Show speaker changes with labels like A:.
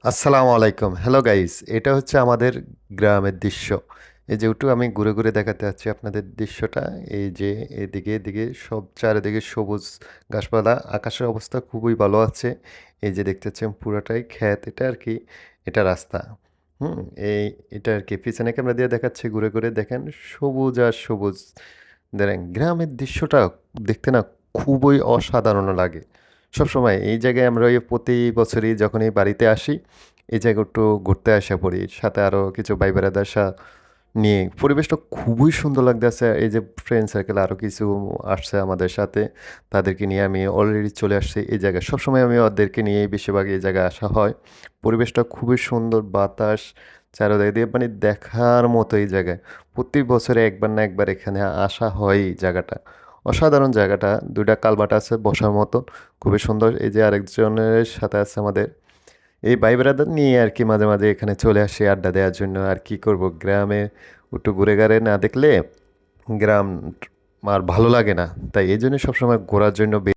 A: আসসালামু আলাইকুম। Hello guys. এটা হচ্ছে আমাদের গ্রামের দৃশ্য। এই যে একটু আমি ঘুরে, ঘুরে দেখাতে চাচ্ছি আপনাদের দৃশ্যটা। এই যে এদিকে সব চারিদিকে সবুজ গাছপালা। আকাশের অবস্থা খুবই ভালো আছে। এই যে দেখতে পাচ্ছেন পুরাটাই ক্ষেত। এটা আরকি এটা রাস্তা। হুম? এই এটা আরকি পিছনে ক্যামেরা দিয়ে দেখাচ্ছি ঘুরে, ঘুরে দেখেন সবুজ আর সবুজ। দেখেন গ্রামের দৃশ্যটা দেখতে না খুবই অসাধারণ লাগে। সবসময় এই জায়গায় আমরা ওই প্রতি বছরই যখনই বাড়িতে আসি এই জায়গায় একটু ঘুরতে আসা পড়ি সাথে আরও কিছু ভাই বেড়াদার নিয়ে পরিবেশটা খুবই সুন্দর লাগতেছে। এই যে ফ্রেন্ড সার্কেল আরও কিছু আসছে আমাদের সাথে, তাদেরকে নিয়ে আমি অলরেডি চলে আসছি এই জায়গায়। সবসময় আমি ওদেরকে নিয়েই বেশিরভাগ এই জায়গায় আসা হয়। পরিবেশটা খুবই সুন্দর, বাতাস চারদিক দিয়ে মানে দেখার মতো এই জায়গায়। প্রতি বছরে একবার না একবার এখানে আসা হয় এই জায়গাটা। অসাধারণ জায়গাটা, ২ টা কালভার্ট আছে বসার মতো, খুবই সুন্দর। এই যে আরেকজনের সাথে আছে আমাদের এই ভাই ব্রাদার নিয়ে আরকি মাঝে, মাঝে এখানে চলে আসি আড্ডা দেওয়ার জন্য। আর কি করব, গ্রামে একটু ঘুরে ঘারে না দেখলে গ্রাম আর ভালো লাগে না। তাই এজন্য সবসময় ঘোরার জন্য